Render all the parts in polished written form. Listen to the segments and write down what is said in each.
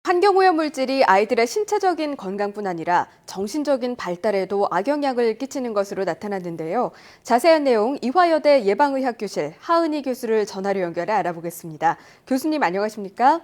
환경오염 물질이 아이들의 신체적인 건강뿐 아니라 정신적인 발달에도 악영향을 끼치는 것으로 나타났는데요. 자세한 내용 이화여대 예방의학교실 하은희 교수를 전화로 연결해 알아보겠습니다. 교수님 안녕하십니까?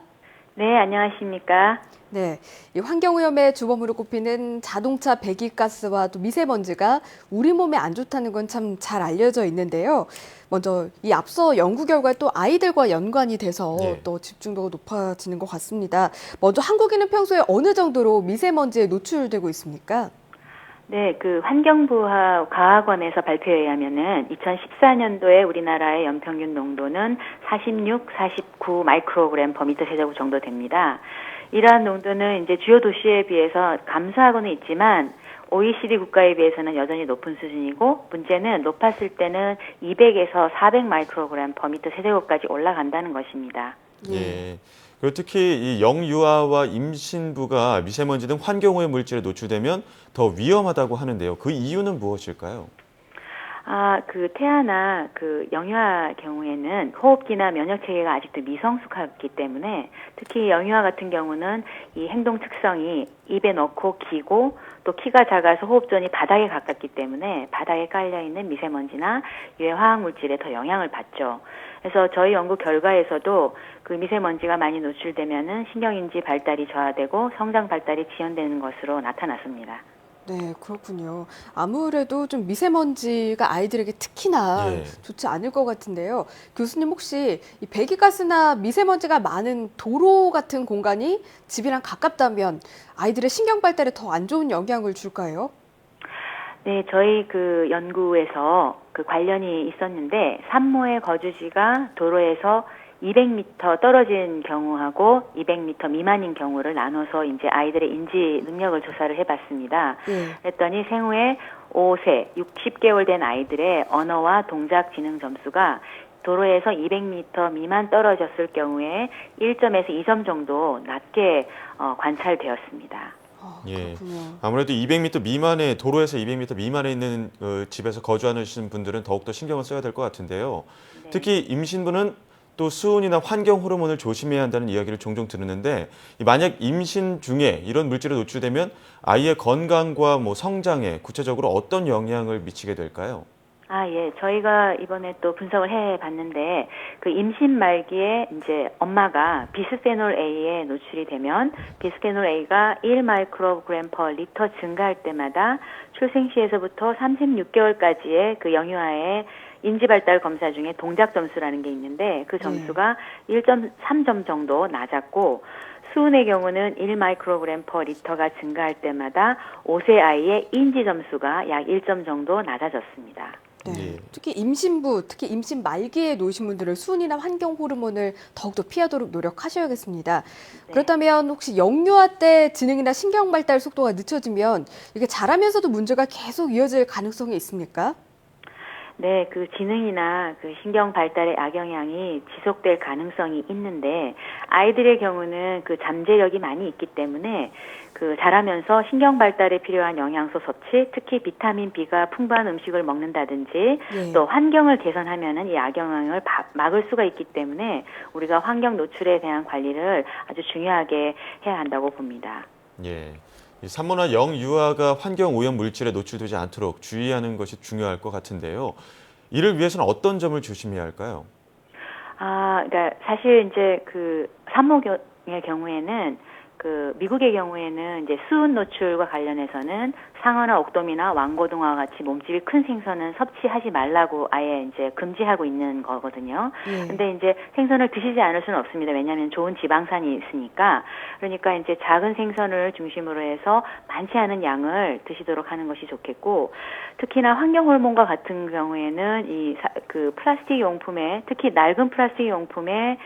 네, 안녕하십니까? 네, 이 환경오염의 주범으로 꼽히는 자동차 배기가스와 또 미세먼지가 우리 몸에 안 좋다는 건 참 잘 알려져 있는데요. 먼저 이 앞서 연구 결과 또 아이들과 연관이 돼서 또 집중도가 높아지는 것 같습니다. 먼저 한국인은 평소에 어느 정도로 미세먼지에 노출되고 있습니까? 네, 환경부 과학원에서 발표에 의하면은 2014년도에 우리나라의 연평균 농도는 46, 49 마이크로그램 per 미터 세제곱 정도 됩니다. 이러한 농도는 이제 주요 도시에 비해서 감소하고는 있지만 OECD 국가에 비해서는 여전히 높은 수준이고 문제는 높았을 때는 200에서 400 마이크로그램 per 미터 세제곱까지 올라간다는 것입니다. 예. 그리고 특히 이 영유아와 임신부가 미세먼지 등 환경오염 물질에 노출되면 더 위험하다고 하는데요. 그 이유는 무엇일까요? 태아나 영유아 경우에는 호흡기나 면역 체계가 아직도 미성숙하기 때문에 특히 영유아 같은 경우는 이 행동 특성이 입에 넣고 기고 또 키가 작아서 호흡존이 바닥에 가깝기 때문에 바닥에 깔려 있는 미세먼지나 유해 화학 물질에 더 영향을 받죠. 그래서 저희 연구 결과에서도 그 미세먼지가 많이 노출되면은 신경인지 발달이 저하되고 성장 발달이 지연되는 것으로 나타났습니다. 네, 그렇군요. 아무래도 좀 미세먼지가 아이들에게 특히나 좋지 않을 것 같은데요. 교수님 혹시 이 배기가스나 미세먼지가 많은 도로 같은 공간이 집이랑 가깝다면 아이들의 신경 발달에 더 안 좋은 영향을 줄까요? 네, 저희 연구에서 관련이 있었는데 산모의 거주지가 도로에서 200m 떨어진 경우하고 200m 미만인 경우를 나눠서 이제 아이들의 인지 능력을 조사를 해봤습니다. 그랬더니 생후에 5세, 60개월 된 아이들의 언어와 동작 지능 점수가 도로에서 200m 미만 떨어졌을 경우에 1점에서 2점 정도 낮게 관찰되었습니다. 예. 아무래도 200m 미만의 도로에서 200m 미만에 있는 집에서 거주하는 분들은 더욱더 신경을 써야 될 것 같은데요. 네. 특히 임신부는 또 수은이나 환경 호르몬을 조심해야 한다는 이야기를 종종 들었는데 만약 임신 중에 이런 물질에 노출되면 아이의 건강과 성장에 구체적으로 어떤 영향을 미치게 될까요? 예. 저희가 이번에 또 분석을 해 봤는데, 임신 말기에 이제 엄마가 비스페놀 A에 노출이 되면, 비스페놀 A가 1 마이크로그램 per 리터 증가할 때마다 출생 시에서부터 36개월까지의 영유아의 인지발달 검사 중에 동작 점수라는 게 있는데, 그 점수가 1.3점 정도 낮았고, 수은의 경우는 1 마이크로그램 per 리터가 증가할 때마다 5세 아이의 인지 점수가 약 1점 정도 낮아졌습니다. 네. 특히 임신부, 특히 임신 말기에 놓으신 분들은 수은이나 환경 호르몬을 더욱더 피하도록 노력하셔야겠습니다. 네. 그렇다면 혹시 영유아 때 지능이나 신경 발달 속도가 늦춰지면 이게 자라면서도 문제가 계속 이어질 가능성이 있습니까? 네, 지능이나 신경 발달의 악영향이 지속될 가능성이 있는데, 아이들의 경우는 잠재력이 많이 있기 때문에 자라면서 신경 발달에 필요한 영양소 섭취, 특히 비타민 B가 풍부한 음식을 먹는다든지 또 환경을 개선하면은 이 악영향을 막을 수가 있기 때문에 우리가 환경 노출에 대한 관리를 아주 중요하게 해야 한다고 봅니다. 예. 산모나 영유아가 환경 오염 물질에 노출되지 않도록 주의하는 것이 중요할 것 같은데요. 이를 위해서는 어떤 점을 조심해야 할까요? 그러니까 사실 이제 산모의 경우에는 미국의 경우에는 이제 수은 노출과 관련해서는 상어나 옥돔이나 왕고등어와 같이 몸집이 큰 생선은 섭취하지 말라고 아예 이제 금지하고 있는 거거든요. 근데 이제 생선을 드시지 않을 수는 없습니다. 왜냐하면 좋은 지방산이 있으니까. 그러니까 이제 작은 생선을 중심으로 해서 많지 않은 양을 드시도록 하는 것이 좋겠고, 특히나 환경 호르몬과 같은 경우에는 플라스틱 용품에, 특히 낡은 플라스틱 용품에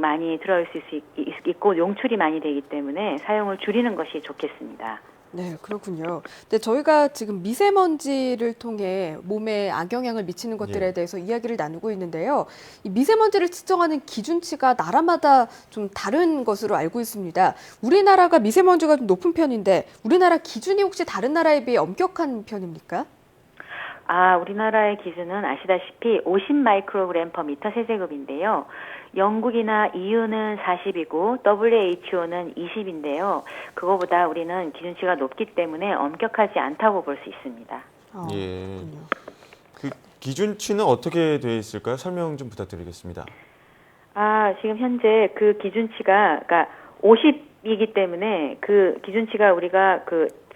많이 들어있을 수 있고 용출이 많이 되기 때문에 사용을 줄이는 것이 좋겠습니다. 네, 그렇군요. 근데 저희가 지금 미세먼지를 통해 몸에 악영향을 미치는 것들에 대해서 이야기를 나누고 있는데요. 이 미세먼지를 측정하는 기준치가 나라마다 좀 다른 것으로 알고 있습니다. 우리나라가 미세먼지가 좀 높은 편인데 우리나라 기준이 혹시 다른 나라에 비해 엄격한 편입니까? 우리나라의 기준은 아시다시피 50 마이크로그램 per 미터 세제곱인데요. 영국이나 EU는 40이고 WHO는 20인데요. 그거보다 우리는 기준치가 높기 때문에 엄격하지 않다고 볼 수 있습니다. 예. 그렇군요. 그 기준치는 어떻게 되어 있을까요? 설명 좀 부탁드리겠습니다. 지금 현재 그 기준치가 그러니까 50이기 때문에 그 기준치가 우리가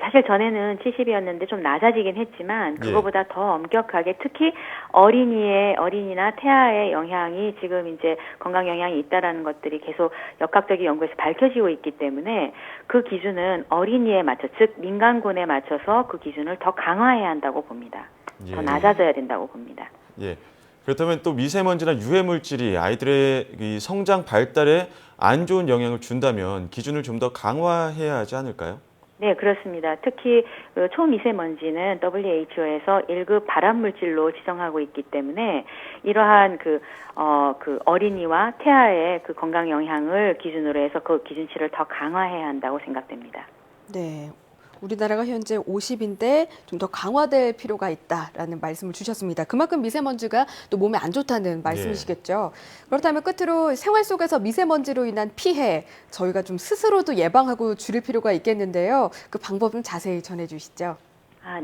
사실 전에는 70이었는데 좀 낮아지긴 했지만 그거보다 더 엄격하게 특히 어린이나 태아의 영향이 지금 이제 건강 영향이 있다라는 것들이 계속 역학적인 연구에서 밝혀지고 있기 때문에 그 기준은 어린이에 맞춰 즉 민간군에 맞춰서 그 기준을 더 강화해야 한다고 봅니다. 예. 더 낮아져야 된다고 봅니다. 예. 그렇다면 또 미세먼지나 유해 물질이 아이들의 이 성장 발달에 안 좋은 영향을 준다면 기준을 좀 더 강화해야 하지 않을까요? 네, 그렇습니다. 특히 초미세먼지는 WHO에서 1급 발암물질로 지정하고 있기 때문에 이러한 어린이와 태아의 그 건강 영향을 기준으로 해서 그 기준치를 더 강화해야 한다고 생각됩니다. 네. 우리나라가 현재 50인데 좀 더 강화될 필요가 있다라는 말씀을 주셨습니다. 그만큼 미세먼지가 또 몸에 안 좋다는 말씀이시겠죠. 그렇다면 끝으로 생활 속에서 미세먼지로 인한 피해 저희가 좀 스스로도 예방하고 줄일 필요가 있겠는데요. 그 방법 좀 자세히 전해주시죠.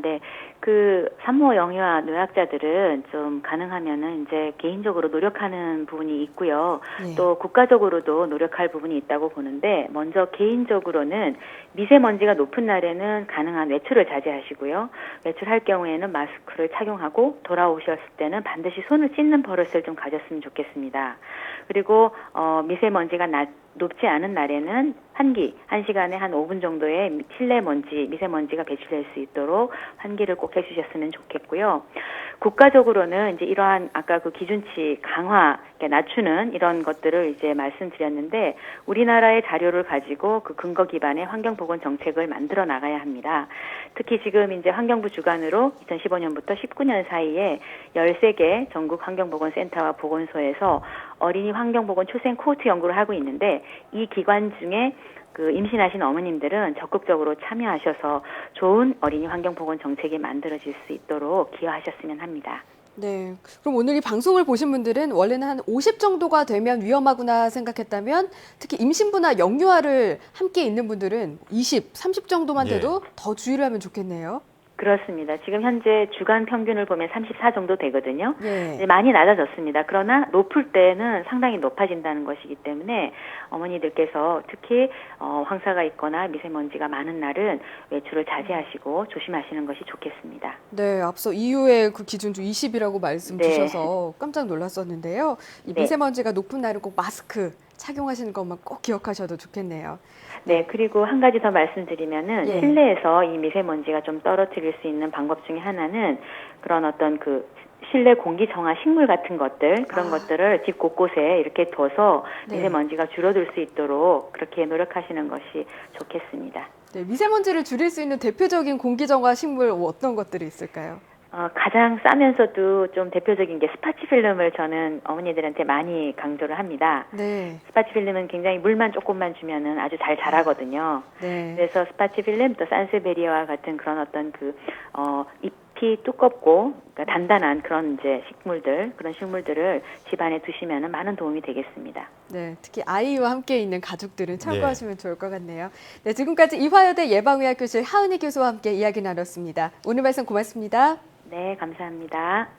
네. 그 산모 영유아 노약자들은 좀 가능하면은 이제 개인적으로 노력하는 부분이 있고요. 네. 또 국가적으로도 노력할 부분이 있다고 보는데 먼저 개인적으로는 미세먼지가 높은 날에는 가능한 외출을 자제하시고요. 외출할 경우에는 마스크를 착용하고 돌아오셨을 때는 반드시 손을 씻는 버릇을 좀 가졌으면 좋겠습니다. 그리고 미세먼지가 높지 않은 날에는 한 시간에 한 5분 정도의 실내 미세먼지가 배출될 수 있도록 환기를 꼭 해주셨으면 좋겠고요. 국가적으로는 이제 이러한 아까 그 기준치 강화, 낮추는 이런 것들을 이제 말씀드렸는데 우리나라의 자료를 가지고 그 근거 기반의 환경보건 정책을 만들어 나가야 합니다. 특히 지금 이제 환경부 주관으로 2015년부터 19년 사이에 13개 전국 환경보건센터와 보건소에서 어린이 환경보건 초생 코호트 연구를 하고 있는데 이 기관 중에 그 임신하신 어머님들은 적극적으로 참여하셔서 좋은 어린이 환경보건 정책이 만들어질 수 있도록 기여하셨으면 합니다. 네. 그럼 오늘 이 방송을 보신 분들은 원래는 한 50 정도가 되면 위험하구나 생각했다면 특히 임신부나 영유아를 함께 있는 분들은 20, 30 정도만 돼도 더 주의를 하면 좋겠네요. 그렇습니다. 지금 현재 주간 평균을 보면 34 정도 되거든요. 예. 많이 낮아졌습니다. 그러나 높을 때는 상당히 높아진다는 것이기 때문에 어머니들께서 특히 황사가 있거나 미세먼지가 많은 날은 외출을 자제하시고 조심하시는 것이 좋겠습니다. 네, 앞서 EU의 그 기준도 20이라고 말씀 주셔서 깜짝 놀랐었는데요. 이 미세먼지가 높은 날은 꼭 마스크 착용하시는 것만 꼭 기억하셔도 좋겠네요. 네, 그리고 한 가지 더 말씀드리면은 실내에서 이 미세먼지가 좀 떨어뜨릴 수 있는 방법 중에 하나는 그런 어떤 그 실내 공기 정화 식물 같은 것들 그런 것들을 집 곳곳에 이렇게 둬서 미세먼지가 줄어들 수 있도록 그렇게 노력하시는 것이 좋겠습니다. 네, 미세먼지를 줄일 수 있는 대표적인 공기정화 식물 어떤 것들이 있을까요? 가장 싸면서도 좀 대표적인 게 스파치필름을 저는 어머니들한테 많이 강조를 합니다. 네. 스파치필름은 굉장히 물만 조금만 주면은 아주 잘 자라거든요. 네. 그래서 스파치필름 또 산세베리아와 같은 그런 어떤 잎이 두껍고 그러니까 단단한 그런 이제 그런 식물들을 집안에 두시면은 많은 도움이 되겠습니다. 네, 특히 아이와 함께 있는 가족들은 참고하시면 좋을 것 같네요. 네, 지금까지 이화여대 예방의학교실 하은희 교수와 함께 이야기 나눴습니다. 오늘 말씀 고맙습니다. 네, 감사합니다.